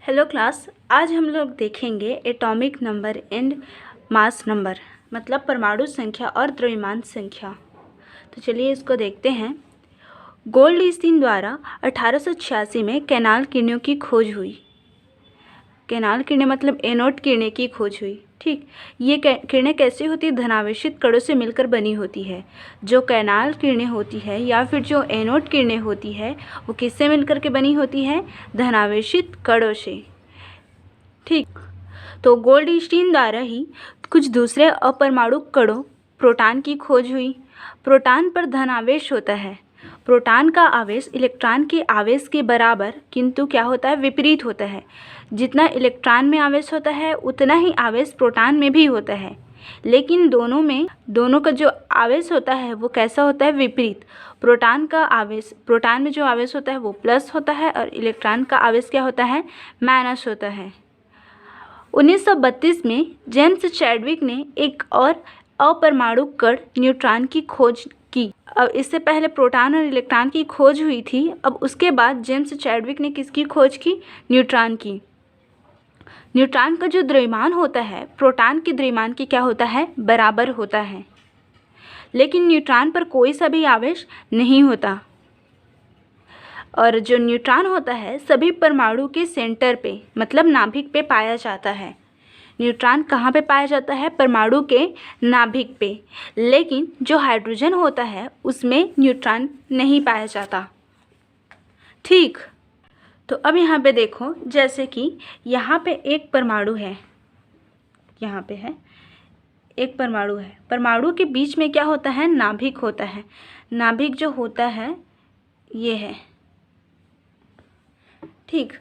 Hello class, आज हम लोग देखेंगे atomic number and mass number, मतलब परमाणु संख्या और द्रव्यमान संख्या। तो चलिए इसको देखते हैं। गोल्डस्टीन द्वारा 1886 में कैनाल किरणों की खोज हुई। कैनाल किरणें मतलब एनोड किरणें की खोज हुई। ठीक, ये किरणें कैसी होती है? धनावेशित कणों से मिलकर बनी होती है। जो कैनाल किरणें होती है या फिर जो एनोड किरणें होती है वो किससे मिलकर के बनी होती है? धनावेशित कणों से। ठीक, तो गोल्डस्टीन द्वारा ही कुछ दूसरे अपरमाणु कणों प्रोटॉन की खोज हुई। प्रोटॉन पर धन आवेश होता है। प्रोटॉन का आवेश इलेक्ट्रॉन के आवेश के बराबर, किंतु क्या होता है? विपरीत होता है। जितना इलेक्ट्रॉन में आवेश होता है उतना ही आवेश प्रोटॉन में भी होता है, लेकिन दोनों का जो आवेश होता है वो कैसा होता है? विपरीत। प्रोटॉन में जो आवेश होता है वो प्लस होता है और इलेक्ट्रॉन का आवेश क्या होता है? माइनस होता है। 1932 में जेम्स चैडविक ने एक और अपरमाणु कण न्यूट्रॉन की खोज की। अब इससे पहले प्रोटॉन और इलेक्ट्रॉन की खोज हुई थी। अब उसके बाद जेम्स चैडविक ने किसकी खोज की? न्यूट्रॉन की। न्यूट्रॉन का जो द्रव्यमान होता है प्रोटॉन के द्रव्यमान के क्या होता है? बराबर होता है, लेकिन न्यूट्रॉन पर कोई सा भी आवेश नहीं होता। और जो न्यूट्रॉन होता है सभी परमाणु के सेंटर पे, मतलब नाभिक पे पाया जाता है। न्यूट्रॉन कहाँ पे पाया जाता है? परमाणु के नाभिक पे। लेकिन जो हाइड्रोजन होता है उसमें न्यूट्रॉन नहीं पाया जाता। ठीक, तो अब यहाँ पे देखो, जैसे कि यहाँ पे एक परमाणु है, यहाँ पे है एक परमाणु है। परमाणु के बीच में क्या होता है? नाभिक होता है। नाभिक जो होता है ये है। ठीक,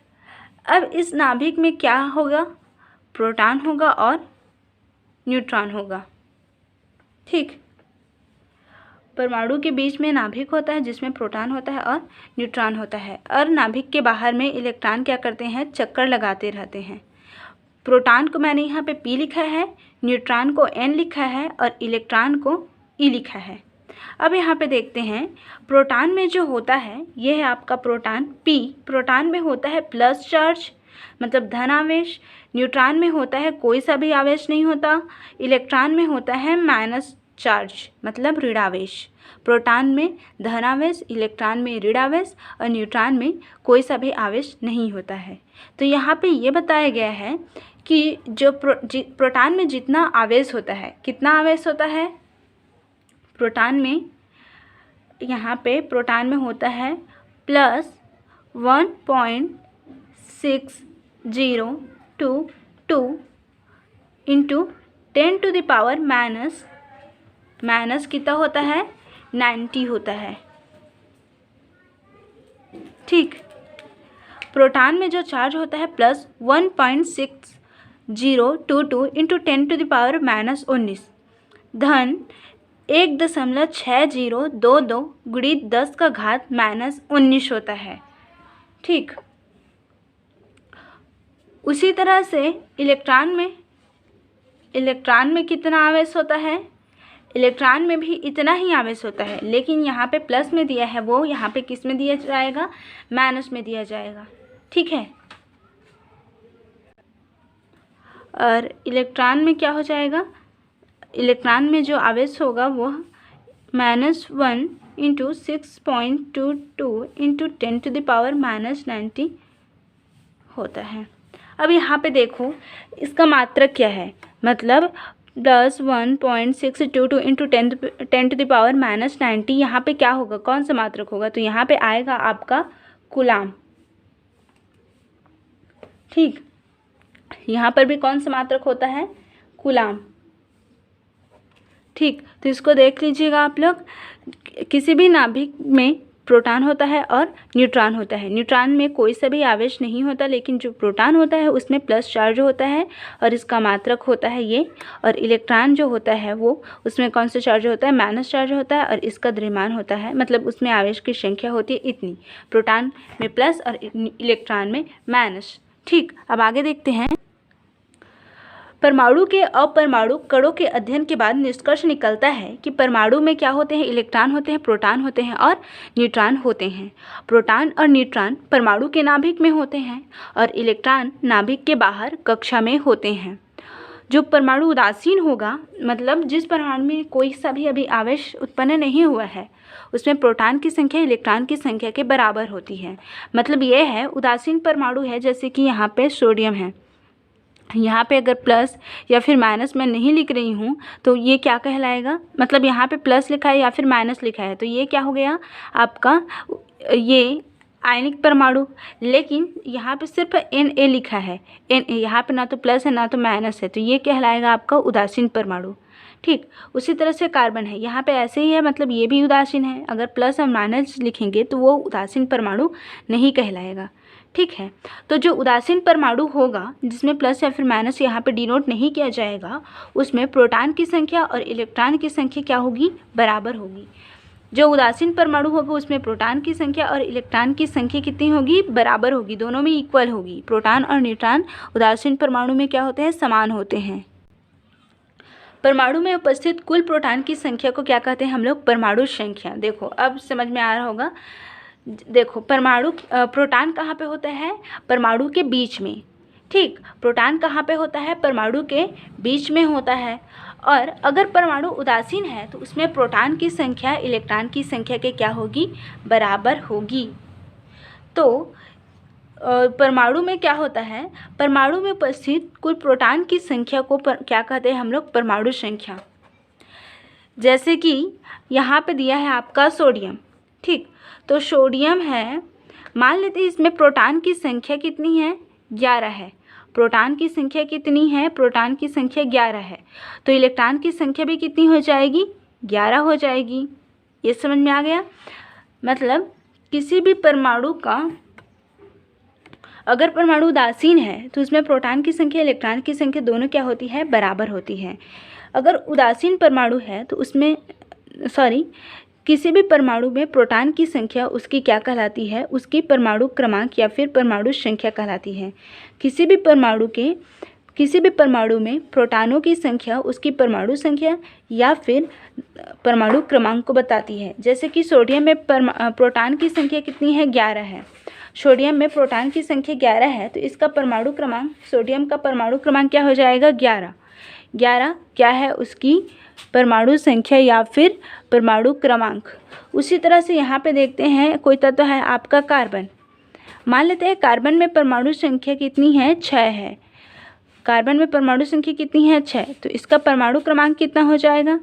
अब इस नाभिक में क्या होगा? प्रोटॉन होगा और न्यूट्रॉन होगा। ठीक, परमाणु के बीच में नाभिक होता है जिसमें प्रोटॉन होता है और न्यूट्रॉन होता है, और नाभिक के बाहर में इलेक्ट्रॉन क्या करते हैं? चक्कर लगाते रहते हैं। प्रोटॉन को मैंने यहाँ पे P लिखा है, न्यूट्रॉन को N लिखा है और इलेक्ट्रॉन को E लिखा है। अब यहाँ पे देखते हैं, प्रोटॉन में जो होता है ये है आपका प्रोटॉन P। प्रोटॉन में होता है प्लस चार्ज, मतलब धन आवेश। न्यूट्रॉन में होता है कोई सा भी आवेश नहीं होता। इलेक्ट्रॉन में होता है माइनस चार्ज, मतलब ऋण आवेश। प्रोटॉन में धन आवेश, इलेक्ट्रॉन में ऋण आवेश और न्यूट्रॉन में कोई सा भी आवेश नहीं होता है। तो यहाँ पे ये बताया गया है कि जो प्रोटॉन में जितना आवेश होता है, कितना आवेश होता है प्रोटॉन में? यहाँ पे प्रोटॉन में होता है प्लस 1.6022 इंटू 10⁻⁻, माइनस कितना होता है? 90 होता है। ठीक, प्रोटॉन में जो चार्ज होता है प्लस 1.6022 इंटू 10⁻⁻19 धन 1.6022 गुणित 10⁻⁻19 होता है। ठीक, उसी तरह से इलेक्ट्रॉन में कितना आवेश होता है? इलेक्ट्रॉन में भी इतना ही आवेश होता है, लेकिन यहाँ पे प्लस में दिया है, वो यहाँ पे किस में दिया जाएगा? माइनस में दिया जाएगा। ठीक है, और इलेक्ट्रॉन में क्या हो जाएगा? इलेक्ट्रॉन में जो आवेश होगा वो -1 इंटू 6.22 इंटू 10⁻⁻90 होता है। अब यहाँ पे देखो इसका मात्रक क्या है, मतलब प्लस 1.622 इंटू 10⁻⁻90 यहाँ पे क्या होगा? कौन सा मात्रक होगा? तो यहाँ पे आएगा आपका कूलाम। ठीक, यहाँ पर भी कौन सा मात्रक होता है? कूलाम। ठीक, तो इसको देख लीजिएगा आप लोग। किसी भी नाभिक में प्रोटॉन होता है और न्यूट्रॉन होता है। न्यूट्रॉन में कोई सा भी आवेश नहीं होता, लेकिन जो प्रोटॉन होता है उसमें प्लस चार्ज होता है और इसका मात्रक होता है ये। और इलेक्ट्रॉन जो होता है वो उसमें कौन सा चार्ज होता है? माइनस चार्ज होता है और इसका द्रव्यमान होता है, मतलब उसमें आवेश की संख्या होती है इतनी। प्रोटॉन में प्लस और इलेक्ट्रॉन में माइनस। ठीक, अब आगे देखते हैं। परमाणु के अपरमाणु कणों के अध्ययन के बाद निष्कर्ष निकलता है कि परमाणु में क्या होते हैं, इलेक्ट्रॉन होते हैं, प्रोटॉन होते हैं और न्यूट्रॉन होते हैं। प्रोटॉन और न्यूट्रॉन परमाणु के नाभिक में होते हैं और इलेक्ट्रॉन नाभिक के बाहर कक्षा में होते हैं। जो परमाणु उदासीन होगा, मतलब जिस परमाणु में कोई सा भी अभी आवेश उत्पन्न नहीं हुआ है, उसमें प्रोटॉन की संख्या इलेक्ट्रॉन की संख्या के बराबर होती है। मतलब ये है उदासीन परमाणु है, जैसे कि यहाँ पे सोडियम है, यहाँ पे अगर प्लस या फिर माइनस मैं नहीं लिख रही हूँ तो ये क्या कहलाएगा, मतलब यहाँ पे प्लस लिखा है या फिर माइनस लिखा है तो ये क्या हो गया आपका, ये आयनिक परमाणु। लेकिन यहाँ पे सिर्फ Na लिखा है, यहाँ पे ना तो प्लस है ना तो माइनस है, तो ये कहलाएगा आपका उदासीन परमाणु। ठीक, उसी तरह से कार्बन है, यहाँ पे ऐसे ही है, मतलब ये भी उदासीन है। अगर प्लस और माइनस लिखेंगे तो वो उदासीन परमाणु नहीं कहलाएगा। ठीक है, तो जो उदासीन परमाणु होगा जिसमें प्लस या फिर माइनस यहाँ पे डिनोट नहीं किया जाएगा, उसमें प्रोटॉन की संख्या और इलेक्ट्रॉन की संख्या क्या होगी, बराबर होगी। जो उदासीन परमाणु होगा उसमें प्रोटॉन की संख्या और इलेक्ट्रॉन की संख्या कितनी होगी, बराबर होगी, दोनों में इक्वल होगी। प्रोटॉन और न्यूट्रॉन उदासीन परमाणु में क्या होते हैं, समान होते हैं। परमाणु में उपस्थित कुल प्रोटॉन की संख्या को क्या कहते हैं हम लोग, परमाणु संख्या। देखो अब समझ में आ रहा होगा। देखो परमाणु, प्रोटॉन कहाँ पे होता है, परमाणु के बीच में। ठीक, प्रोटॉन कहाँ पे होता है, परमाणु के बीच में होता है। और अगर परमाणु उदासीन है तो उसमें प्रोटॉन की संख्या इलेक्ट्रॉन की संख्या के क्या होगी, बराबर होगी। तो परमाणु में क्या होता है, परमाणु में उपस्थित कुल प्रोटॉन की संख्या को क्या कहते हैं हम लोग, परमाणु संख्या। जैसे कि यहाँ पे दिया है आपका सोडियम। ठीक, तो सोडियम है, मान लेते हैं इसमें प्रोटॉन की संख्या कितनी है, 11 है। प्रोटॉन की संख्या कितनी है, प्रोटॉन की संख्या 11 है, तो इलेक्ट्रॉन की संख्या भी कितनी हो जाएगी, 11 हो जाएगी। ये समझ में आ गया। मतलब किसी भी परमाणु का, अगर परमाणु उदासीन है तो उसमें प्रोटॉन की संख्या इलेक्ट्रॉन की संख्या दोनों क्या होती है, बराबर होती है। अगर उदासीन परमाणु है तो उसमें किसी भी परमाणु में प्रोटॉन की संख्या उसकी क्या कहलाती है, उसकी परमाणु क्रमांक या फिर परमाणु संख्या कहलाती है। किसी भी परमाणु में प्रोटॉनों की संख्या उसकी परमाणु संख्या या फिर परमाणु क्रमांक को बताती है। जैसे कि सोडियम में प्रोटॉन की संख्या कितनी है, 11 है। सोडियम में प्रोटॉन की संख्या 11 है तो इसका परमाणु क्रमांक, सोडियम का परमाणु क्रमांक क्या हो जाएगा, 11। 11 क्या है, उसकी परमाणु संख्या या फिर परमाणु क्रमांक। उसी तरह से यहाँ पे देखते हैं कोई तत्व है आपका कार्बन। मान लेते हैं कार्बन में परमाणु संख्या कितनी है, 6 है। कार्बन में परमाणु संख्या कितनी है, 6, तो इसका परमाणु क्रमांक कितना हो जाएगा,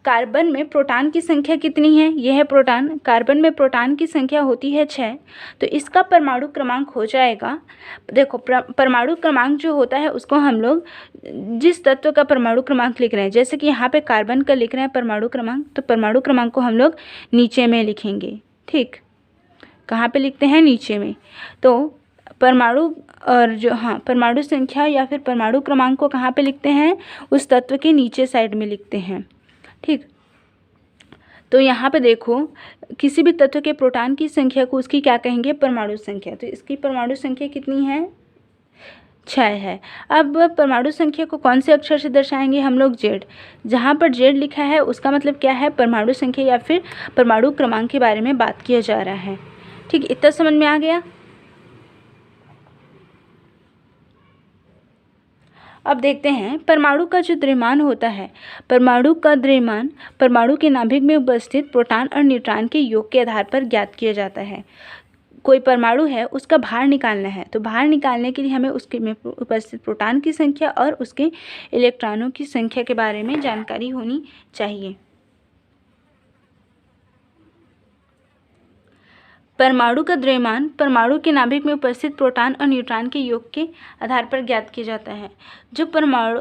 कार्बन में प्रोटॉन की संख्या कितनी है, यह है प्रोटॉन। कार्बन में प्रोटॉन की संख्या होती है 6, तो इसका परमाणु क्रमांक हो जाएगा। देखो परमाणु क्रमांक जो होता है उसको हम लोग जिस तत्व का परमाणु क्रमांक लिख रहे हैं, जैसे कि यहाँ पे कार्बन का लिख रहे हैं परमाणु क्रमांक, तो परमाणु क्रमांक को हम लोग नीचे में लिखेंगे। ठीक, कहाँ पे लिखते हैं, नीचे में। तो परमाणु और परमाणु संख्या या फिर परमाणु क्रमांक को कहाँ पे लिखते हैं, उस तत्व के नीचे साइड में लिखते हैं। ठीक, तो यहाँ पे देखो किसी भी तत्व के प्रोटॉन की संख्या को उसकी क्या कहेंगे, परमाणु संख्या। तो इसकी परमाणु संख्या कितनी है, 6 है। अब परमाणु संख्या को कौन से अक्षर से दर्शाएंगे हम लोग, Z। जहाँ पर Z लिखा है उसका मतलब क्या है, परमाणु संख्या या फिर परमाणु क्रमांक के बारे में बात किया जा रहा है। ठीक, इतना समझ में आ गया। अब देखते हैं परमाणु का जो द्रव्यमान होता है, परमाणु का द्रव्यमान परमाणु के नाभिक में उपस्थित प्रोटॉन और न्यूट्रॉन के योग के आधार पर ज्ञात किया जाता है। कोई परमाणु है उसका भार निकालना है, तो भार निकालने के लिए हमें उसके में उपस्थित प्रोटॉन की संख्या और उसके इलेक्ट्रॉनों की संख्या के बारे में जानकारी होनी चाहिए। परमाणु का द्रव्यमान परमाणु के नाभिक में उपस्थित प्रोटॉन और न्यूट्रॉन के योग के आधार पर ज्ञात किया जाता है। परमाणु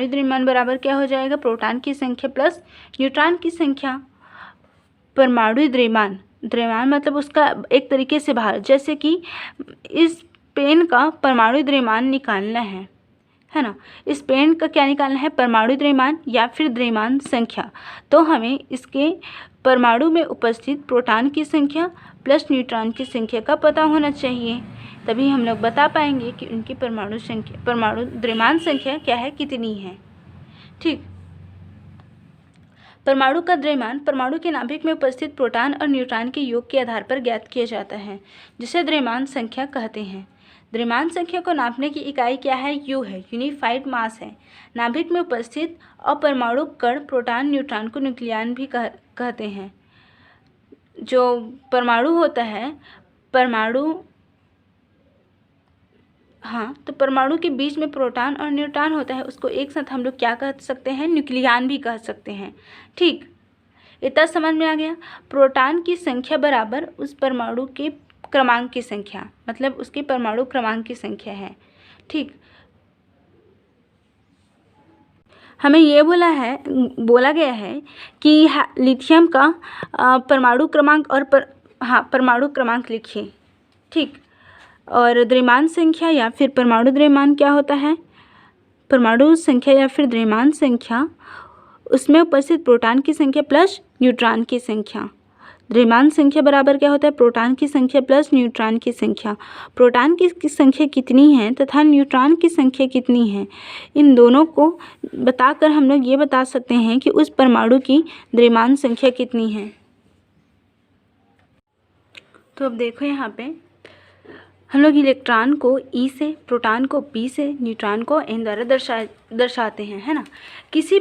द्रव्यमान बराबर क्या हो जाएगा, प्रोटॉन की संख्या प्लस न्यूट्रॉन की संख्या। परमाणु द्रव्यमान मतलब उसका एक तरीके से भार। जैसे कि इस पेन का परमाणु द्रव्यमान निकालना है ना, इस पेन का क्या निकालना है, परमाणु द्रव्यमान या फिर द्रव्यमान संख्या। तो हमें इसके परमाणु में उपस्थित प्रोटॉन की संख्या प्लस न्यूट्रॉन की संख्या का पता होना चाहिए, तभी हम लोग बता पाएंगे कि उनकी परमाणु द्रव्यमान संख्या क्या है, कितनी है। ठीक, परमाणु का द्रव्यमान परमाणु के नाभिक में उपस्थित प्रोटॉन और न्यूट्रॉन के योग के आधार पर ज्ञात किया जाता है, जिसे द्रव्यमान संख्या कहते हैं। द्रव्यमान संख्या को नापने की इकाई क्या है, यू है, यूनिफाइड मास है। नाभिक में उपस्थित अपरमाणु कण प्रोटॉन न्यूट्रॉन को न्यूक्लियन भी कहते हैं। जो परमाणु होता है, तो परमाणु के बीच में प्रोटॉन और न्यूट्रॉन होता है, उसको एक साथ हम लोग क्या कह सकते हैं, न्यूक्लियन भी कह सकते हैं। ठीक, इतना समझ में आ गया। प्रोटॉन की संख्या बराबर उस परमाणु के क्रमांक की संख्या, मतलब उसके परमाणु क्रमांक की संख्या है। ठीक, हमें ये बोला गया है कि लिथियम का परमाणु क्रमांक और परमाणु क्रमांक लिखिए। ठीक, और द्रव्यमान संख्या या फिर परमाणु द्रव्यमान क्या होता है, परमाणु संख्या या फिर द्रव्यमान संख्या, उसमें उपस्थित प्रोटॉन की संख्या प्लस न्यूट्रॉन की संख्या। द्रव्यमान संख्या बराबर क्या होता है, प्रोटॉन की संख्या प्लस न्यूट्रॉन की संख्या। प्रोटॉन की संख्या कितनी है तथा न्यूट्रॉन की संख्या कितनी है, इन दोनों को बताकर हम लोग ये बता सकते हैं कि उस परमाणु की द्रव्यमान संख्या कितनी है। तो अब देखो यहाँ पे हम लोग इलेक्ट्रॉन को ई से, प्रोटॉन को पी से, न्यूट्रॉन को एन द्वारा दर्शाते हैं, है ना। किसी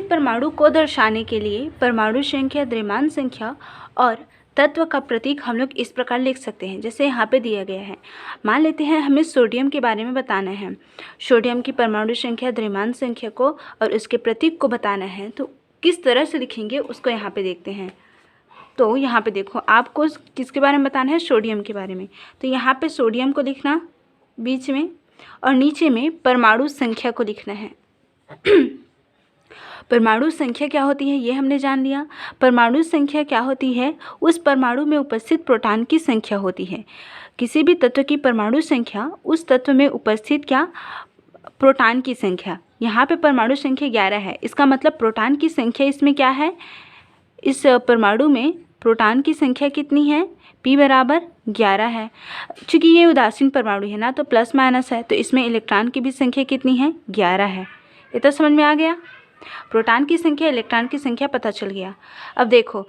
परमाणु को दर्शाने के लिए परमाणु संख्या, द्रव्यमान संख्या और तत्व का प्रतीक हम लोग इस प्रकार लिख सकते हैं, जैसे यहाँ पे दिया गया है। मान लेते हैं हमें सोडियम के बारे में बताना है, सोडियम की परमाणु संख्या, द्रव्यमान संख्या को और उसके प्रतीक को बताना है, तो किस तरह से लिखेंगे उसको यहाँ पे देखते हैं। तो यहाँ पे देखो, आपको किसके बारे में बताना है, सोडियम के बारे में। तो यहाँ पे सोडियम को लिखना बीच में और नीचे में परमाणु संख्या को लिखना है। परमाणु संख्या क्या होती है ये हमने जान लिया। परमाणु संख्या क्या होती है, उस परमाणु में उपस्थित प्रोटॉन की संख्या होती है। किसी भी तत्व की परमाणु संख्या उस तत्व में उपस्थित क्या, प्रोटॉन की संख्या। यहाँ पे परमाणु संख्या 11 है, इसका मतलब प्रोटॉन की संख्या इसमें क्या है, इस परमाणु में प्रोटॉन की संख्या कितनी है, P बराबर 11 है। चूँकि ये उदासीन परमाणु है ना, तो प्लस माइनस है, तो इसमें इलेक्ट्रॉन की भी संख्या कितनी है, 11 है। ये तो समझ में आ गया। प्रोटॉन की संख्या, इलेक्ट्रॉन की संख्या पता चल गया। अब देखो,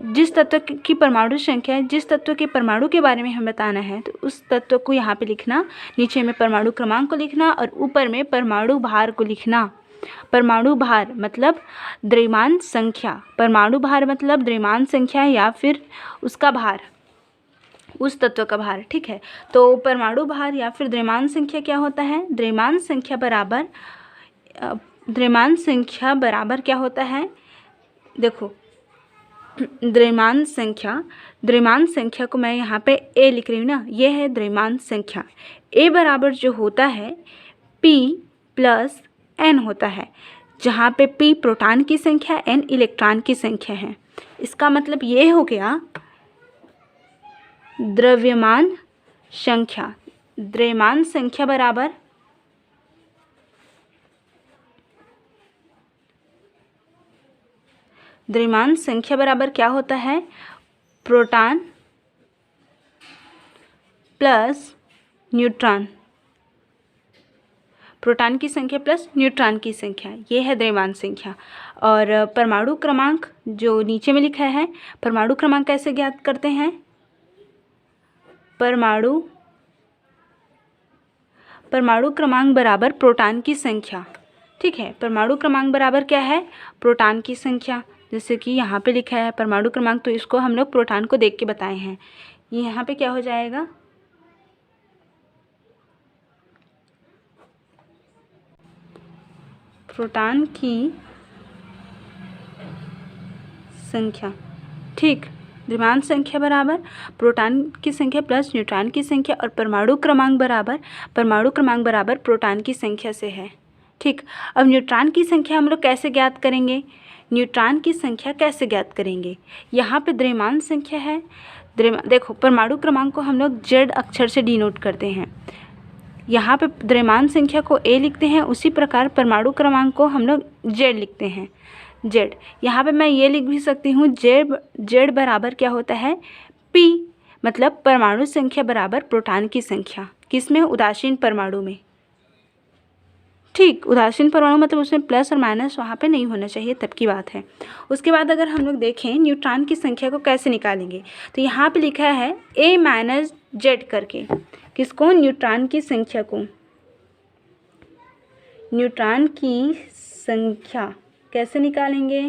जिस तत्व की परमाणु संख्या, जिस तत्व के परमाणु के बारे में हमें बताना है, तो उस तत्व को यहाँ पे लिखना, नीचे में परमाणु क्रमांक को लिखना और ऊपर में परमाणु भार को लिखना। परमाणु भार मतलब द्रव्यमान संख्या, परमाणु भार मतलब द्रव्यमान संख्या या फिर उसका भार, उस तत्व का भार। ठीक है, तो परमाणु भार या फिर द्रव्यमान संख्या क्या होता है, द्रव्यमान संख्या बराबर क्या होता है, देखो द्रव्यमान संख्या को मैं यहाँ पे ए लिख रही हूँ ना, ये है द्रव्यमान संख्या। ए बराबर जो होता है P प्लस N होता है, जहाँ पे P प्रोटॉन की संख्या, N इलेक्ट्रॉन की संख्या है। इसका मतलब ये हो गया द्रव्यमान संख्या बराबर क्या होता है, प्रोटॉन प्लस न्यूट्रॉन, प्रोटॉन की संख्या प्लस न्यूट्रॉन की संख्या, ये है द्रव्यमान संख्या। और परमाणु क्रमांक जो नीचे में लिखा है, परमाणु क्रमांक कैसे ज्ञात करते हैं, परमाणु क्रमांक बराबर प्रोटॉन की संख्या। ठीक है, परमाणु क्रमांक बराबर क्या है, प्रोटॉन की संख्या। जैसे कि यहाँ पे लिखा है परमाणु क्रमांक, तो इसको हम लोग प्रोटॉन को देख के बताए हैं। ये यहाँ पे क्या हो जाएगा, प्रोटॉन की संख्या। ठीक, द्रव्यमान संख्या बराबर प्रोटॉन की संख्या प्लस न्यूट्रॉन की संख्या और परमाणु क्रमांक बराबर प्रोटॉन की संख्या से है। ठीक, अब न्यूट्रॉन की संख्या हम लोग कैसे ज्ञात करेंगे, यहाँ पे द्रव्यमान संख्या है, देखो परमाणु क्रमांक को हम लोग Z अक्षर से डिनोट करते हैं। यहाँ पे द्रव्यमान संख्या को A लिखते हैं, उसी प्रकार परमाणु क्रमांक को हम लोग Z लिखते हैं। जेड। यहाँ पे मैं ये लिख भी सकती हूँ जेड बराबर क्या होता है पी, मतलब परमाणु संख्या बराबर प्रोटॉन की संख्या। किसमें? उदासीन परमाणु में। ठीक, उदासीन परमाणु मतलब उसमें प्लस और माइनस वहाँ पे नहीं होना चाहिए, तब की बात है। उसके बाद अगर हम लोग देखें न्यूट्रॉन की संख्या को कैसे निकालेंगे, तो यहाँ पे लिखा है ए माइनस जेड करके। किसको? न्यूट्रॉन की संख्या को। न्यूट्रॉन की संख्या कैसे निकालेंगे?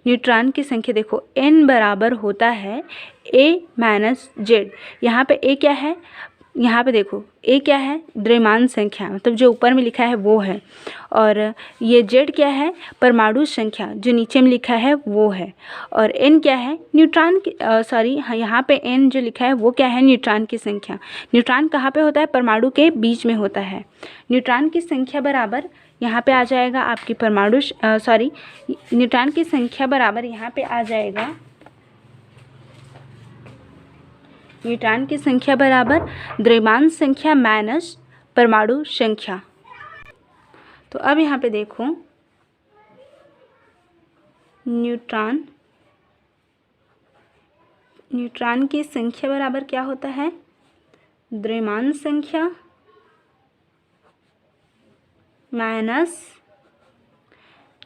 न्यूट्रॉन की संख्या देखो n बराबर होता है a माइनस जेड। यहाँ पे a क्या है? यहाँ पे देखो a क्या है? द्रव्यमान संख्या, मतलब जो ऊपर में लिखा है वो है, और ये z क्या है? परमाणु संख्या, जो नीचे में लिखा है वो है, और n क्या है? न्यूट्रॉन की यहाँ पे n जो लिखा है वो क्या है? न्यूट्रॉन की संख्या। न्यूट्रॉन कहाँ पे होता है? परमाणु के बीच में होता है। न्यूट्रॉन की संख्या बराबर यहाँ पे आ जाएगा आपकी न्यूट्रॉन की संख्या बराबर यहाँ पे आ जाएगा, न्यूट्रॉन की संख्या बराबर द्रव्यमान संख्या माइनस परमाणु संख्या। तो अब यहाँ पे देखो न्यूट्रॉन की संख्या बराबर क्या होता है? द्रव्यमान संख्या माइनस,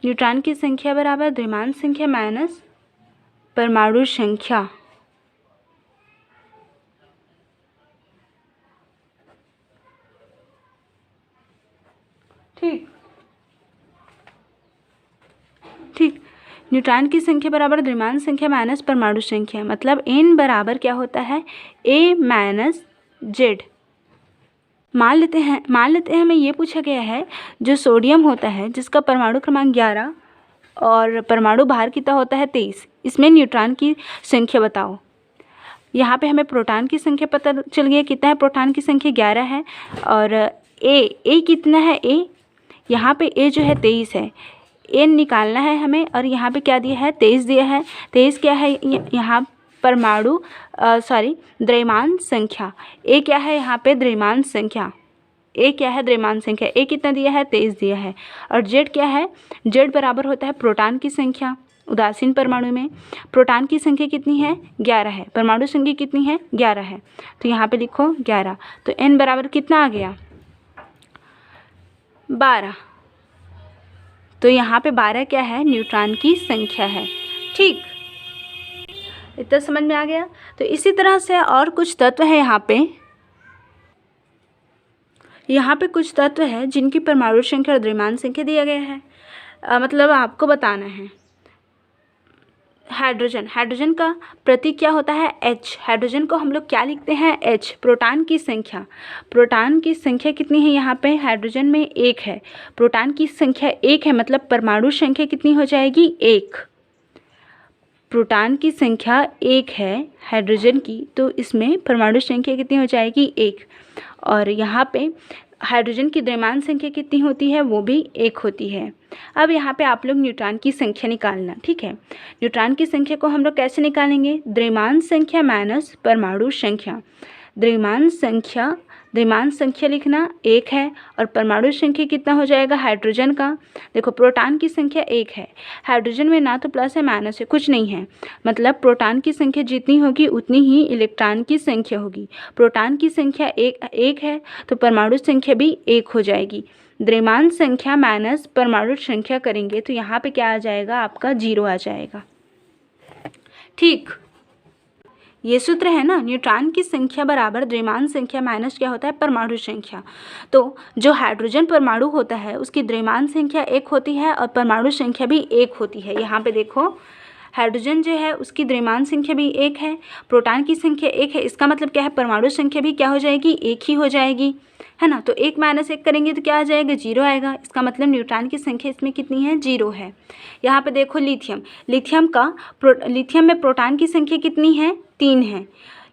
न्यूट्रॉन की संख्या बराबर द्रव्यमान संख्या माइनस परमाणु संख्या। ठीक, न्यूट्रॉन की संख्या बराबर द्रव्यमान संख्या माइनस परमाणु संख्या, मतलब n बराबर क्या होता है? a minus Z. मान लेते हैं हमें ये पूछा गया है जो सोडियम होता है जिसका परमाणु क्रमांक 11 और परमाणु भार कितना होता है 23, इसमें न्यूट्रॉन की संख्या बताओ। यहाँ पे हमें प्रोटॉन की संख्या पता चल गया, कितना है? प्रोटॉन की संख्या 11 है, और ए कितना है? यहाँ पे ए जो है 23 है, n निकालना है हमें, और यहाँ पे क्या दिया है? 23 दिया है। 23 क्या है? यहाँ परमाणु द्रव्यमान संख्या। ए क्या है? यहाँ पे द्रव्यमान संख्या। ए क्या है? द्रव्यमान संख्या। ए कितना दिया है? 23 दिया है। और जेड क्या है? जेड बराबर होता है प्रोटॉन की संख्या। उदासीन परमाणु में प्रोटॉन की संख्या कितनी है? 11 है। परमाणु संख्या कितनी है? 11 है। तो यहाँ पे लिखो 11। तो n बराबर कितना आ गया? 12। तो यहाँ पे 12 क्या है? न्यूट्रॉन की संख्या है। ठीक, इतना समझ में आ गया। तो इसी तरह से और कुछ तत्व है यहाँ पे कुछ तत्व है जिनकी परमाणु संख्या और द्रव्यमान संख्या दिया गया है, मतलब आपको बताना है। हाइड्रोजन का प्रतीक क्या होता है? H। हाइड्रोजन को हम लोग क्या लिखते हैं? H। प्रोटॉन की संख्या कितनी है? यहाँ पे हाइड्रोजन में 1 है, प्रोटॉन की संख्या 1 है, मतलब परमाणु संख्या कितनी हो जाएगी? 1। प्रोटॉन की संख्या 1 है हाइड्रोजन की, तो इसमें परमाणु संख्या कितनी हो जाएगी? 1। और यहाँ पे हाइड्रोजन की द्रव्यमान संख्या कितनी होती है? वो भी 1 होती है। अब यहाँ पे आप लोग न्यूट्रॉन की संख्या निकालना, ठीक है। न्यूट्रॉन की संख्या को हम लोग कैसे निकालेंगे? द्रव्यमान संख्या माइनस परमाणु संख्या। द्रव्यमान संख्या लिखना 1 है, और परमाणु संख्या कितना हो जाएगा? हाइड्रोजन का देखो प्रोटॉन की संख्या 1 है, हाइड्रोजन में ना तो प्लस है माइनस है, कुछ नहीं है, मतलब प्रोटॉन की संख्या जितनी होगी उतनी ही इलेक्ट्रॉन की संख्या होगी। प्रोटॉन की संख्या 1 है, तो परमाणु संख्या भी 1 हो जाएगी। द्रव्यमान संख्या माइनस परमाणु संख्या करेंगे तो यहाँ पे क्या आ जाएगा? आपका 0 आ जाएगा। ठीक, ये सूत्र है ना, न्यूट्रॉन की संख्या बराबर द्रव्यमान संख्या माइनस क्या होता है? परमाणु संख्या। तो जो हाइड्रोजन परमाणु होता है उसकी द्रव्यमान संख्या 1 होती है और परमाणु संख्या भी 1 होती है। यहाँ पे देखो हाइड्रोजन जो है उसकी द्रव्यमान संख्या भी 1 है, प्रोटॉन की संख्या 1 है, इसका मतलब क्या है? परमाणु संख्या भी क्या हो जाएगी? 1 ही हो जाएगी, है ना। तो 1 माइनस 1 करेंगे तो क्या आ जाएगा? 0 आएगा। इसका मतलब न्यूट्रॉन की संख्या इसमें कितनी है? 0 है। यहाँ पे देखो लिथियम में प्रोटॉन की संख्या कितनी है? 3 है।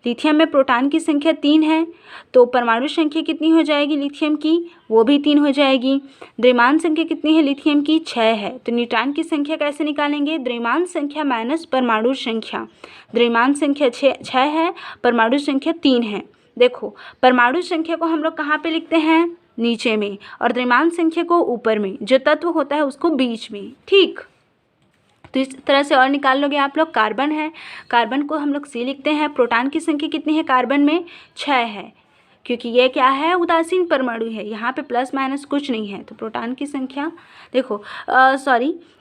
लिथियम में प्रोटॉन की संख्या 3 है, तो परमाणु संख्या कितनी हो जाएगी लिथियम की? वो भी 3 हो जाएगी। द्रव्यमान संख्या कितनी है लिथियम की? 6 है। तो न्यूट्रॉन की संख्या कैसे निकालेंगे? द्रव्यमान संख्या माइनस परमाणु संख्या। द्रव्यमान संख्या 6 है, परमाणु संख्या 3 है। देखो परमाणु संख्या को हम लोग कहाँ पे लिखते हैं? नीचे में, और द्रव्यमान संख्या को ऊपर में, जो तत्व होता है उसको बीच में। ठीक, तो इस तरह से और निकाल लोगे आप लोग। कार्बन है, कार्बन को हम लोग C लिखते हैं। प्रोटॉन की संख्या कितनी है कार्बन में? 6 है, क्योंकि ये क्या है? उदासीन परमाणु है, यहाँ पे प्लस माइनस कुछ नहीं है। तो प्रोटॉन की संख्या देखो,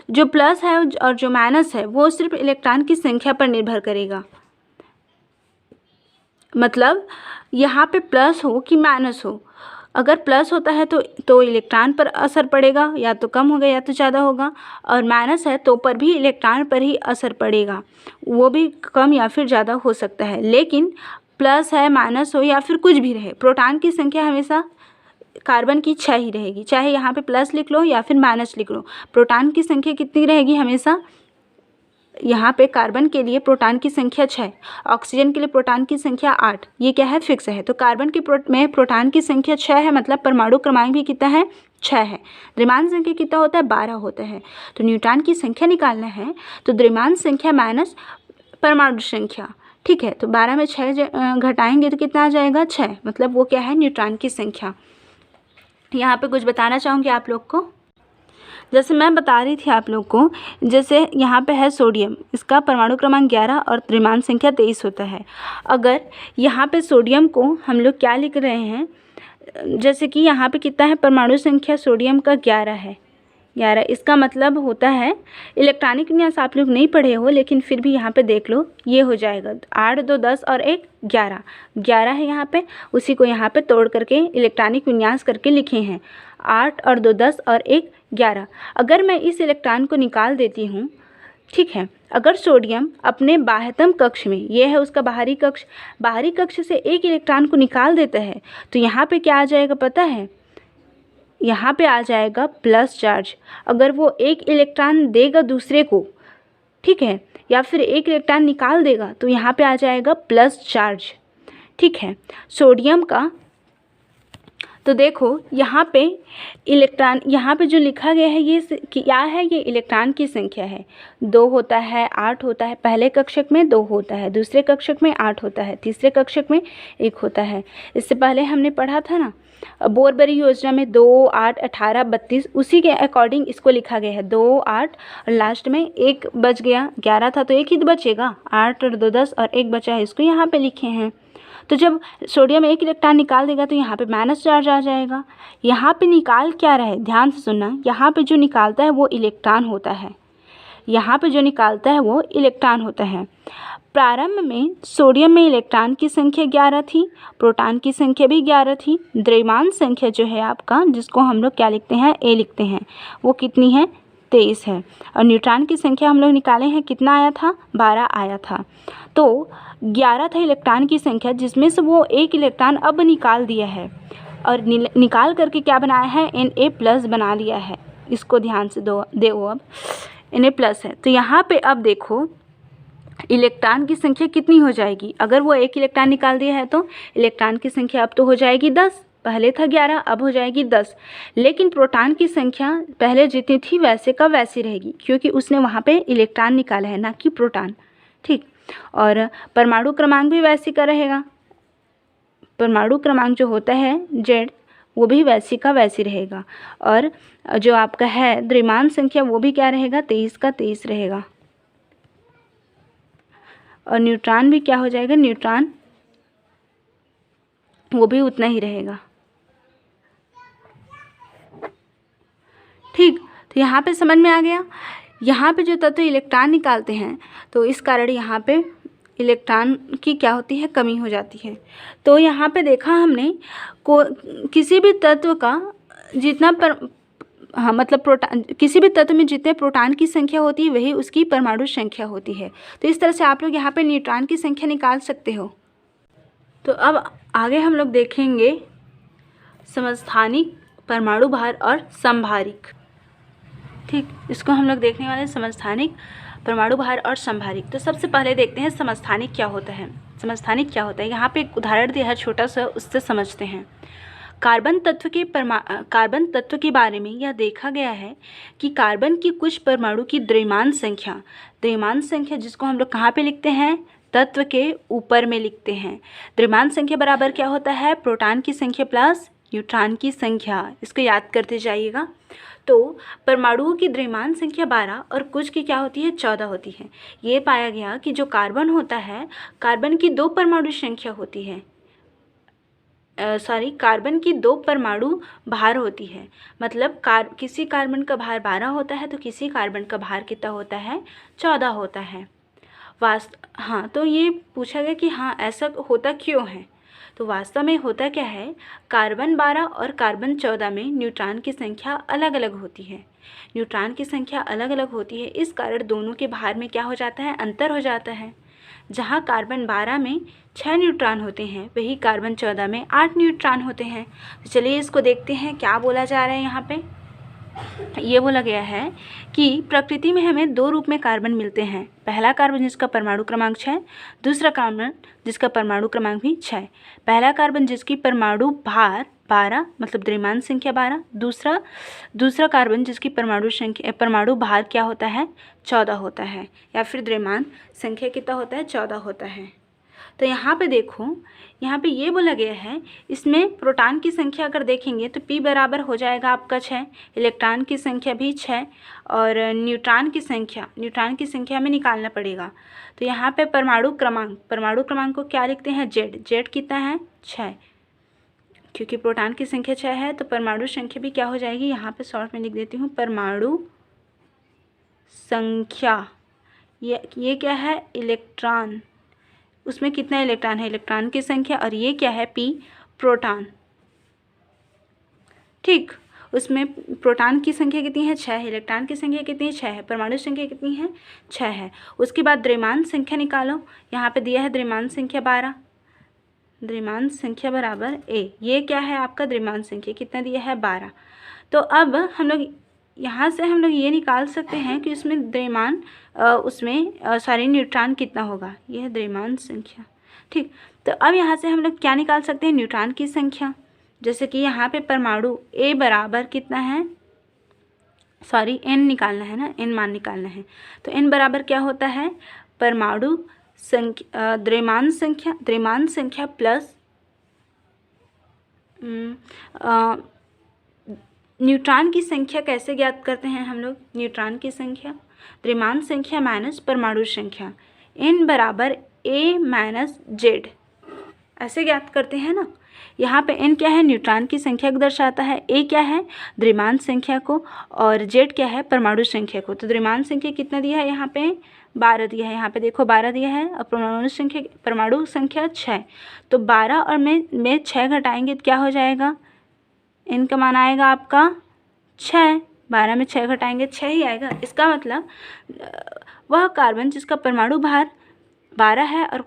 जो प्लस है और जो माइनस है वो सिर्फ इलेक्ट्रॉन की संख्या पर निर्भर करेगा। मतलब यहाँ पे प्लस हो कि माइनस हो, अगर प्लस होता है तो इलेक्ट्रॉन पर असर पड़ेगा, या तो कम होगा या तो ज़्यादा होगा, और माइनस है तो पर भी इलेक्ट्रॉन पर ही असर पड़ेगा, वो भी कम या फिर ज़्यादा हो सकता है। लेकिन प्लस है, माइनस हो या फिर कुछ भी रहे, प्रोटॉन की संख्या हमेशा कार्बन की 6 ही रहेगी। चाहे यहाँ पे प्लस लिख लो या फिर माइनस लिख लो, प्रोटॉन की संख्या कितनी रहेगी हमेशा? यहाँ पे कार्बन के लिए प्रोटॉन की संख्या 6, ऑक्सीजन के लिए प्रोटॉन की संख्या 8। ये क्या है? फिक्स है। तो कार्बन के में प्रोटॉन की संख्या 6 है, मतलब परमाणु क्रमांक भी कितना है? 6 है। द्रव्यमान संख्या कितना होता है? 12 होता है। तो न्यूट्रॉन की संख्या निकालना है तो द्रव्यमान संख्या माइनस परमाणु संख्या, ठीक है। तो 12 में 6 घटाएंगे तो कितना आ जाएगा? 6, मतलब वो क्या है? न्यूट्रॉन की संख्या। यहाँ पे कुछ बताना चाहूँगी आप लोग को, जैसे मैं बता रही थी आप लोग को, जैसे यहाँ पे है सोडियम, इसका परमाणु क्रमांक 11 और द्रव्यमान संख्या 23 होता है। अगर यहाँ पे सोडियम को हम लोग क्या लिख रहे हैं, जैसे कि यहाँ पे कितना है? परमाणु संख्या सोडियम का 11 है, 11। इसका मतलब होता है, इलेक्ट्रॉनिक विन्यास आप लोग नहीं पढ़े हो लेकिन फिर भी यहाँ पे देख लो, ये हो जाएगा 8 2 10 और 1 11, 11 है यहाँ पे, उसी को यहाँ पे तोड़ करके इलेक्ट्रॉनिक विन्यास करके लिखे हैं, 8 और 2 10 और 1 11। अगर मैं इस इलेक्ट्रॉन को निकाल देती हूँ, ठीक है, अगर सोडियम अपने बाह्यतम कक्ष में, ये है उसका बाहरी कक्ष से एक इलेक्ट्रॉन को निकाल देता है तो यहाँ पे क्या आ जाएगा पता है? यहाँ पे आ जाएगा प्लस चार्ज। अगर वो एक इलेक्ट्रॉन देगा दूसरे को, ठीक है, या फिर एक इलेक्ट्रॉन निकाल देगा तो यहाँ पे आ जाएगा प्लस चार्ज, ठीक है, सोडियम का। तो देखो यहाँ पे इलेक्ट्रॉन, यहाँ पे जो लिखा गया है ये क्या है? ये इलेक्ट्रॉन की संख्या है। 2 होता है, 8 होता है, पहले कक्षक में 2 होता है, दूसरे कक्षक में 8 होता है, तीसरे कक्षक में 1 होता है। इससे पहले हमने पढ़ा था ना बोरबरी योजना में 2 8 18 32, उसी के अकॉर्डिंग इसको लिखा गया है। 2 8 और लास्ट में 1 बच गया, 11 था तो 1 ही बचेगा, 8 और 2 10 और 1 बचा है, इसको यहाँ पे लिखे हैं। तो जब सोडियम एक इलेक्ट्रॉन निकाल देगा तो यहाँ पे माइनस चार्ज आ जाएगा। यहाँ पे निकाल क्या रहे? ध्यान से सुनना, यहाँ पे जो निकालता है वो इलेक्ट्रॉन होता है, यहाँ पे जो निकालता है वो इलेक्ट्रॉन होता है। प्रारंभ में सोडियम में इलेक्ट्रॉन की संख्या 11 थी, प्रोटॉन की संख्या भी 11 थी। द्रव्यमान संख्या जो है आपका, जिसको हम लोग क्या लिखते हैं? A लिखते हैं, वो कितनी है? 23 है। और न्यूट्रॉन की संख्या हम लोग निकाले हैं, कितना आया था? 12 आया था। तो 11 था इलेक्ट्रॉन की संख्या, जिसमें से वो एक इलेक्ट्रॉन अब निकाल दिया है और निकाल करके क्या बनाया है? Na+ बना लिया है। इसको ध्यान से देखो, अब Na+ है। तो यहाँ पे अब देखो इलेक्ट्रॉन की संख्या कितनी हो जाएगी? अगर वो एक इलेक्ट्रॉन निकाल दिया है तो इलेक्ट्रॉन की संख्या अब तो हो जाएगी 10, पहले था 11 अब हो जाएगी 10। लेकिन प्रोटॉन की संख्या पहले जितनी थी वैसे का वैसी रहेगी, क्योंकि उसने वहाँ पे इलेक्ट्रॉन निकाला है, ना कि प्रोटॉन, ठीक। और परमाणु क्रमांक भी वैसी का रहेगा, परमाणु क्रमांक जो होता है Z, वो भी वैसी का वैसी रहेगा। और जो आपका है द्रव्यमान संख्या, वो भी क्या रहेगा? 23 का 23 रहेगा। और न्यूट्रॉन भी क्या हो जाएगा? न्यूट्रॉन वो भी उतना ही रहेगा, ठीक। तो यहाँ पे समझ में आ गया। यहाँ पे जो तत्व इलेक्ट्रॉन निकालते हैं तो इस कारण यहाँ पे इलेक्ट्रॉन की क्या होती है? कमी हो जाती है। तो यहाँ पे देखा हमने किसी भी तत्व का जितना मतलब प्रोटॉन, किसी भी तत्व में जितने प्रोटॉन की संख्या होती है वही उसकी परमाणु संख्या होती है। तो इस तरह से आप लोग यहाँ पे न्यूट्रॉन की संख्या निकाल सकते हो। तो अब आगे हम लोग देखेंगे समस्थानिक, परमाणु भार और समभारिक, ठीक। इसको हम लोग देखने वाले हैं, समस्थानिक, परमाणु भार और समभारिक। तो सबसे पहले देखते हैं समस्थानिक क्या होता है। समस्थानिक क्या होता है? यहाँ पे एक उदाहरण दिया है छोटा सा, उससे समझते हैं। कार्बन तत्व के बारे में यह देखा गया है कि कार्बन की कुछ परमाणु की द्रव्यमान संख्या जिसको हम लोग कहाँ पे लिखते हैं? तत्व के ऊपर में लिखते हैं। द्रव्यमान संख्या बराबर क्या होता है? प्रोटॉन की संख्या प्लस न्यूट्रॉन की संख्या। इसको याद करते जाइएगा। तो परमाणुओं की द्रव्यमान संख्या 12 और कुछ की क्या होती है, 14 होती है। ये पाया गया कि जो कार्बन होता है, कार्बन की 2 परमाणु संख्या होती है, कार्बन की 2 परमाणु भार होती है। मतलब किसी कार्बन का भार 12 होता है तो किसी कार्बन का भार कितना होता है, 14 होता है। हाँ, तो ये पूछा गया कि हाँ ऐसा होता क्यों है। तो वास्तव में होता क्या है, कार्बन 12 और कार्बन 14 में न्यूट्रॉन की संख्या अलग अलग होती है। न्यूट्रॉन की संख्या अलग अलग होती है, इस कारण दोनों के भार में क्या हो जाता है, अंतर हो जाता है। जहाँ कार्बन 12 में 6 न्यूट्रॉन होते हैं, वही कार्बन 14 में 8 न्यूट्रॉन होते हैं। तो चलिए इसको देखते हैं क्या बोला जा रहा है। यहाँ पे ये बोला गया है कि प्रकृति में हमें 2 रूप में कार्बन मिलते हैं। पहला कार्बन जिसका परमाणु क्रमांक 6, दूसरा कार्बन जिसका परमाणु क्रमांक भी 6। पहला कार्बन जिसकी परमाणु भार 12 मतलब द्रव्यमान संख्या 12, दूसरा कार्बन जिसकी परमाणु भार क्या होता है, 14 होता है, या फिर द्रव्यमान संख्या कितना होता है, 14 होता है। तो यहाँ पे देखो, यहाँ पे ये बोला गया है, इसमें प्रोटॉन की संख्या अगर देखेंगे तो P बराबर हो जाएगा आपका 6, इलेक्ट्रॉन की संख्या भी 6, और न्यूट्रॉन की संख्या में निकालना पड़ेगा। तो यहाँ पे परमाणु क्रमांक को क्या लिखते हैं, Z कितना है, 6, क्योंकि प्रोटॉन की संख्या 6 है तो परमाणु संख्या भी क्या हो जाएगी, यहाँ पे शॉर्ट में लिख देती हूँ, परमाणु संख्या। ये क्या है, इलेक्ट्रॉन, उसमें कितना इलेक्ट्रॉन है, इलेक्ट्रॉन की संख्या, और ये क्या है, P प्रोटॉन। ठीक, उसमें प्रोटॉन की संख्या कितनी है, 6 है, इलेक्ट्रॉन की संख्या कितनी है, 6 है, परमाणु संख्या कितनी है, 6 है। उसके बाद द्रव्यमान संख्या निकालो, यहाँ पे दिया है द्रव्यमान संख्या 12, द्रव्यमान संख्या बराबर A। ये क्या है आपका द्रव्यमान संख्या, कितना दिया है, 12। तो अब हम लोग यहाँ से ये निकाल सकते हैं कि उसमें द्रव्यमान न्यूट्रॉन कितना होगा, यह है द्रव्यमान संख्या। ठीक, तो अब यहाँ से हम लोग क्या निकाल सकते हैं, न्यूट्रॉन की संख्या। जैसे कि यहाँ पे परमाणु A बराबर कितना है, N निकालना है ना, N मान निकालना है। तो N बराबर क्या होता है, परमाणु संख्या, द्रव्यमान संख्या प्लस न्यूट्रॉन की संख्या। कैसे ज्ञात करते हैं हम लोग न्यूट्रॉन की संख्या, द्रव्यमान संख्या माइनस परमाणु संख्या, N बराबर A माइनस Z, ऐसे ज्ञात करते हैं ना। यहाँ पे N क्या है, न्यूट्रॉन की संख्या को दर्शाता है, A क्या है, द्रव्यमान संख्या को, और Z क्या है, परमाणु संख्या को। तो द्रव्यमान संख्या कितना दिया है, यहाँ पे 12 दिया है, यहाँ पे देखो 12 दिया है, और परमाणु संख्या 6। तो 12 और में 6 घटाएंगे तो क्या हो जाएगा, N का मान आएगा आपका 6, 12 में 6 घटाएंगे 6 ही आएगा। इसका मतलब वह कार्बन जिसका परमाणु भार 12 है और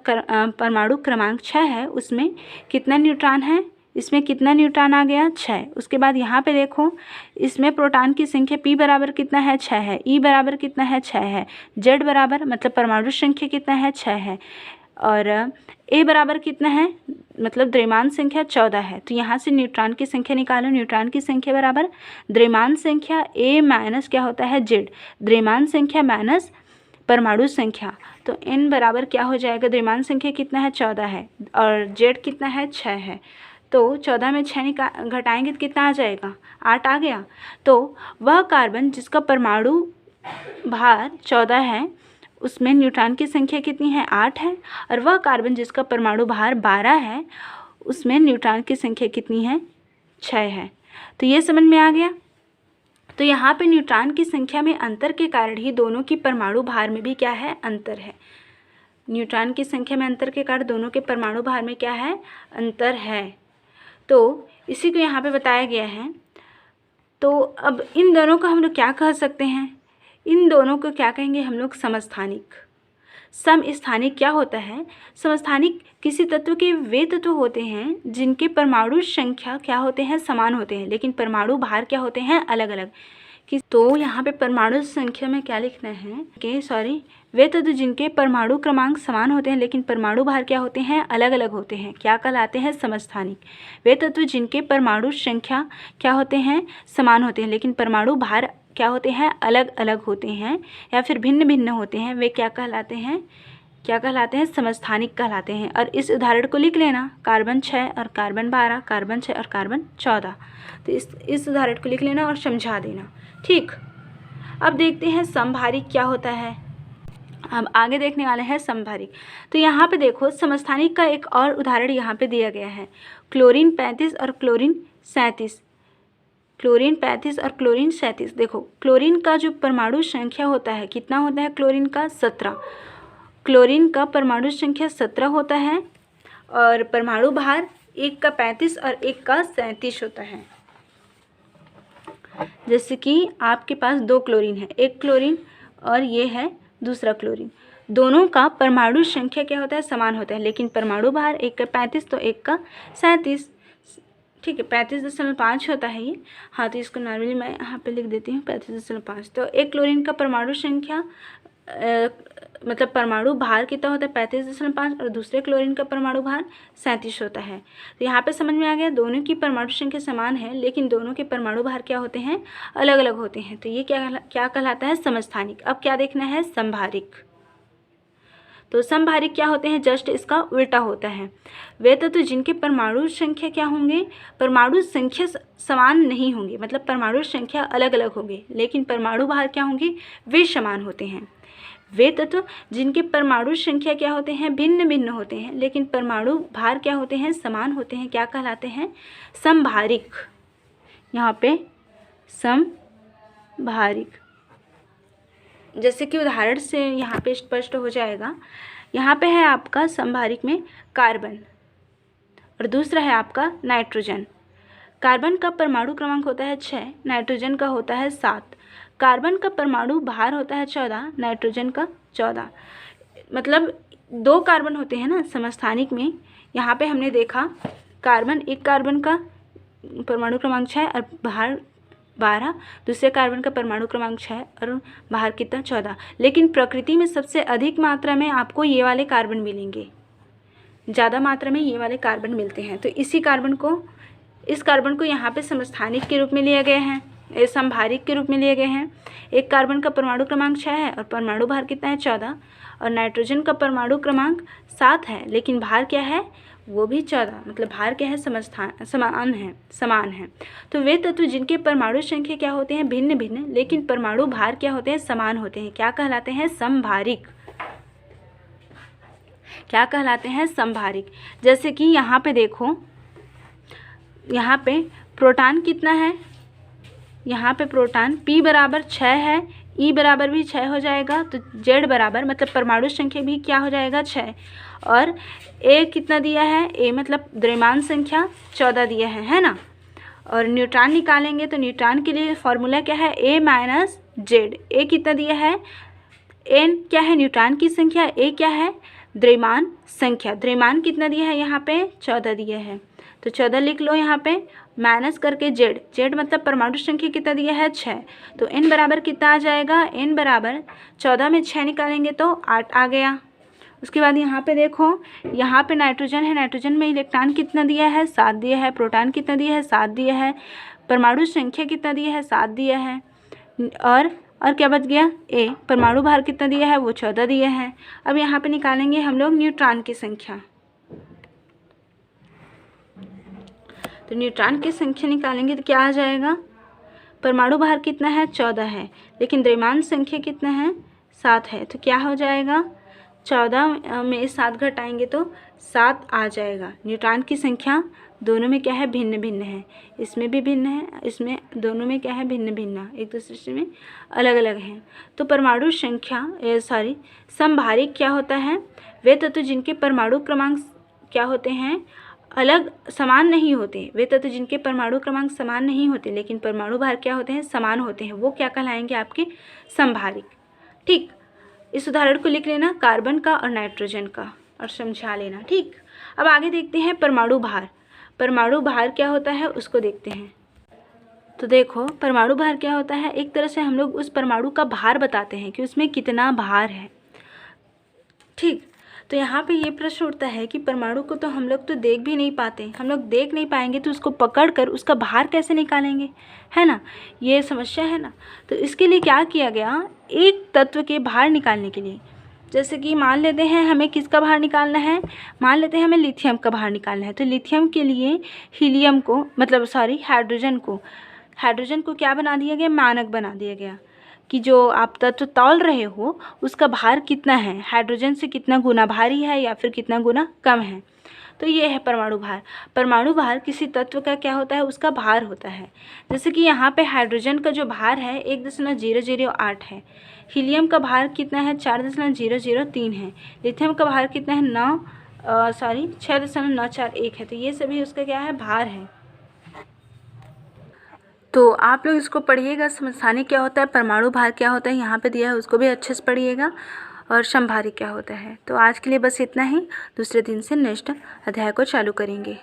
परमाणु क्रमांक 6 है, उसमें कितना न्यूट्रॉन है, इसमें कितना न्यूट्रॉन आ गया, 6। उसके बाद यहाँ पे देखो, इसमें प्रोटॉन की संख्या P बराबर कितना है, 6 है, E बराबर कितना है, 6 है, Z बराबर मतलब परमाणु संख्या कितना है, 6 है, और A बराबर कितना है, मतलब द्रव्यमान संख्या 14 है। तो यहाँ से न्यूट्रॉन की संख्या निकालो, न्यूट्रॉन की संख्या बराबर द्रव्यमान संख्या A माइनस क्या होता है, Z, द्रव्यमान संख्या माइनस परमाणु संख्या। तो N बराबर क्या हो जाएगा, द्रव्यमान संख्या कितना है, 14 है, और Z कितना है, 6 है। तो 14 में 6 घटाएंगे तो कितना आ जाएगा, 8 आ गया। तो वह कार्बन जिसका परमाणु भार 14 है, उसमें न्यूट्रॉन की संख्या कितनी है, 8 है, और वह कार्बन जिसका परमाणु भार 12 है, उसमें न्यूट्रॉन की संख्या कितनी है, 6 है। तो ये समझ में आ गया। तो यहाँ पे न्यूट्रॉन की संख्या में अंतर के कारण ही दोनों की परमाणु भार में भी क्या है, अंतर है। न्यूट्रॉन की संख्या में अंतर के कारण दोनों के परमाणु भार में क्या है, अंतर है। तो इसी को यहाँ पे बताया गया है। तो अब इन दोनों को हम लोग क्या कह सकते हैं, इन दोनों को क्या कहेंगे हम लोग, समस्थानिक। समस्थानिक क्या होता है, समस्थानिक किसी तत्व के वे तत्व होते हैं जिनके परमाणु संख्या क्या होते हैं, समान होते हैं, लेकिन परमाणु भार क्या होते हैं, अलग अलग। तो यहाँ पे परमाणु संख्या में क्या लिखना है, वे तत्व जिनके परमाणु क्रमांक समान होते हैं लेकिन परमाणु भार क्या होते हैं, अलग अलग होते हैं, क्या कहलाते हैं, समस्थानिक। वे तत्व जिनके परमाणु संख्या क्या होते हैं, समान होते हैं लेकिन परमाणु भार क्या होते हैं, अलग अलग होते हैं या फिर भिन्न भिन्न होते हैं, वे क्या कहलाते हैं, क्या कहलाते हैं, समस्थानिक कहलाते हैं। और इस उदाहरण को लिख लेना, कार्बन 6 और कार्बन 12, कार्बन 6 और कार्बन 14। तो इस उदाहरण को लिख लेना और समझा देना। ठीक, अब देखते हैं समभारिक क्या होता है। हम आगे देखने वाले हैं समभारिक। तो यहाँ पे देखो समस्थानिक का एक और उदाहरण यहाँ पे दिया गया है, क्लोरीन 35 और क्लोरीन 37। क्लोरीन 35 और क्लोरीन 37। देखो क्लोरीन का जो परमाणु संख्या होता है कितना होता है, क्लोरीन का 17। क्लोरीन का परमाणु संख्या 17 होता है और परमाणु भार एक का 35 और एक का 37 होता है। जैसे कि आपके पास 2 क्लोरीन है, एक क्लोरीन और ये है दूसरा क्लोरीन, दोनों का परमाणु संख्या क्या होता है, समान होता है, लेकिन परमाणु भार एक का 35 तो एक का 37। ठीक है, 35.5 होता है ये। हाँ, तो इसको नॉर्मली मैं यहाँ पे लिख देती हूँ 35.5। तो एक क्लोरीन का परमाणु संख्या मतलब परमाणु भार कितना होता है, 35.5, और दूसरे क्लोरीन का परमाणु भार 37 होता है। तो यहाँ पे समझ में आ गया, दोनों की परमाणु संख्या समान है लेकिन दोनों के परमाणु भार क्या होते हैं, अलग अलग होते हैं। तो ये क्या कहलाता है, समस्थानिक। अब क्या देखना है, समभारिक। तो समभारिक क्या होते हैं, जस्ट इसका उल्टा होता है। वे तत्व जिनके परमाणु संख्या क्या होंगे, परमाणु संख्या समान नहीं होंगे, मतलब परमाणु संख्या अलग अलग होंगे लेकिन परमाणु भार क्या होंगे, वे समान होते हैं। वे तत्व जिनके परमाणु संख्या क्या होते हैं, भिन्न भिन्न होते हैं लेकिन परमाणु भार क्या होते हैं, समान होते हैं, क्या कहलाते हैं, समभारिक। यहाँ पे समभारिक, जैसे कि उदाहरण से यहाँ पे स्पष्ट हो जाएगा। यहाँ पे है आपका समभारिक में कार्बन और दूसरा है आपका नाइट्रोजन। कार्बन का परमाणु क्रमांक होता है 6, नाइट्रोजन का होता है 7। कार्बन का परमाणु भार होता है 14, नाइट्रोजन का 14। मतलब 2 कार्बन होते हैं ना समस्थानिक में। यहाँ पे हमने देखा कार्बन, एक कार्बन का परमाणु क्रमांक 6 और भार 12, दूसरे कार्बन का परमाणु क्रमांक 6 और भार कितना, 14। लेकिन प्रकृति में सबसे अधिक मात्रा में आपको ये वाले कार्बन मिलेंगे, ज़्यादा मात्रा में ये वाले कार्बन मिलते हैं। तो इस कार्बन को यहाँ पे समस्थानिक के रूप में लिए गए हैं, समभारिक के रूप में लिए गए हैं। एक कार्बन का परमाणु क्रमांक 6 है और परमाणु भार कितना है, 14। और नाइट्रोजन का परमाणु क्रमांक 7 है लेकिन भार क्या है, वो भी 14, मतलब भार क्या है, समान है। तो वे तत्व जिनके परमाणु संख्या क्या होते हैं, भिन्न भिन्न लेकिन परमाणु भार क्या होते हैं, समान होते हैं, क्या कहलाते हैं, समभारिक। क्या कहलाते हैं, समभारिक। जैसे कि यहाँ पे देखो, यहाँ पे प्रोटॉन कितना है, यहाँ पे प्रोटॉन P बराबर 6 है, E बराबर भी 6 हो जाएगा, तो Z बराबर मतलब परमाणु संख्या भी क्या हो जाएगा, 6। और A कितना दिया है, A मतलब द्रव्यमान संख्या 14 दिया है ना। और न्यूट्रॉन निकालेंगे तो न्यूट्रॉन के लिए फॉर्मूला क्या है, A माइनस Z। A कितना दिया है, N क्या है, न्यूट्रॉन की संख्या, A क्या है, द्रव्यमान संख्या। द्रव्यमान कितना दिया है, यहाँ पे 14 दिया है, तो 14 लिख लो यहाँ पे, माइनस करके Z मतलब परमाणु संख्या कितना दिया है, 6। तो N बराबर कितना आ जाएगा, N बराबर 14 में 6 निकालेंगे तो 8 आ गया। उसके बाद यहाँ पे देखो, यहाँ पे नाइट्रोजन है, नाइट्रोजन में इलेक्ट्रॉन कितना दिया है, 7 दिया है। प्रोटॉन कितना दिया है, 7 दिया है। परमाणु संख्या कितना दिया है, 7 दिया है। और क्या बच गया, A। परमाणु भार कितना दिया है, वो 14 दिया है। अब यहाँ पे निकालेंगे हम लोग न्यूट्रॉन की संख्या। तो न्यूट्रॉन की संख्या निकालेंगे तो क्या आ जाएगा, परमाणु भार कितना है, 14 है, लेकिन द्रव्यमान संख्या कितना है, 7 है। तो क्या हो जाएगा, 14 में 7 घटाएंगे तो 7 आ जाएगा। न्यूट्रॉन की संख्या दोनों में क्या है, भिन्न भिन्न है, इसमें भी भिन्न है, इसमें दोनों में क्या है, भिन्न भिन्न, एक दूसरे से में अलग अलग हैं। तो परमाणु संख्या समभारिक क्या होता है, वे तत्व जिनके परमाणु क्रमांक क्या होते हैं, अलग समान नहीं होते। वे तत्व जिनके परमाणु क्रमांक समान नहीं होते लेकिन परमाणु भार क्या होते हैं, समान होते हैं, वो क्या कहलाएंगे, आपके समभारिक। ठीक, इस उदाहरण को लिख लेना, कार्बन का और नाइट्रोजन का, और समझा लेना। ठीक, अब आगे देखते हैं परमाणु भार। परमाणु भार क्या होता है उसको देखते हैं। तो देखो परमाणु भार क्या होता है, एक तरह से हम लोग उस परमाणु का भार बताते हैं कि उसमें कितना भार है। ठीक, तो यहाँ पे ये प्रश्न उठता है कि परमाणु को तो हम लोग तो देख भी नहीं पाते, हम लोग देख नहीं पाएंगे तो उसको पकड़कर उसका भार कैसे निकालेंगे, है ना, ये समस्या है ना। तो इसके लिए क्या किया गया, एक तत्व के भार निकालने के लिए जैसे कि मान लेते हैं हमें किसका भार निकालना है, मान लेते हैं हमें लिथियम का भार निकालना है। तो लिथियम के लिए हीलियम को हाइड्रोजन को क्या बना दिया गया, मानक बना दिया गया कि जो आप तत्व तौल रहे हो उसका भार कितना है, हाइड्रोजन से कितना गुना भारी है या फिर कितना गुना कम है। तो ये है परमाणु भार। परमाणु भार किसी तत्व का क्या होता है, उसका भार होता है। जैसे कि यहाँ पे हाइड्रोजन का जो भार है 1.008 है, हीलियम का भार कितना है 4.003 है, लिथियम का भार कितना है 6.941 है। तो ये सभी उसका क्या है, भार है। तो आप लोग इसको पढ़िएगा, समस्थानिक क्या होता है, परमाणु भार क्या होता है, यहाँ पे दिया है उसको भी अच्छे से पढ़िएगा, और समभारी क्या होता है। तो आज के लिए बस इतना ही, दूसरे दिन से नेक्स्ट अध्याय को चालू करेंगे।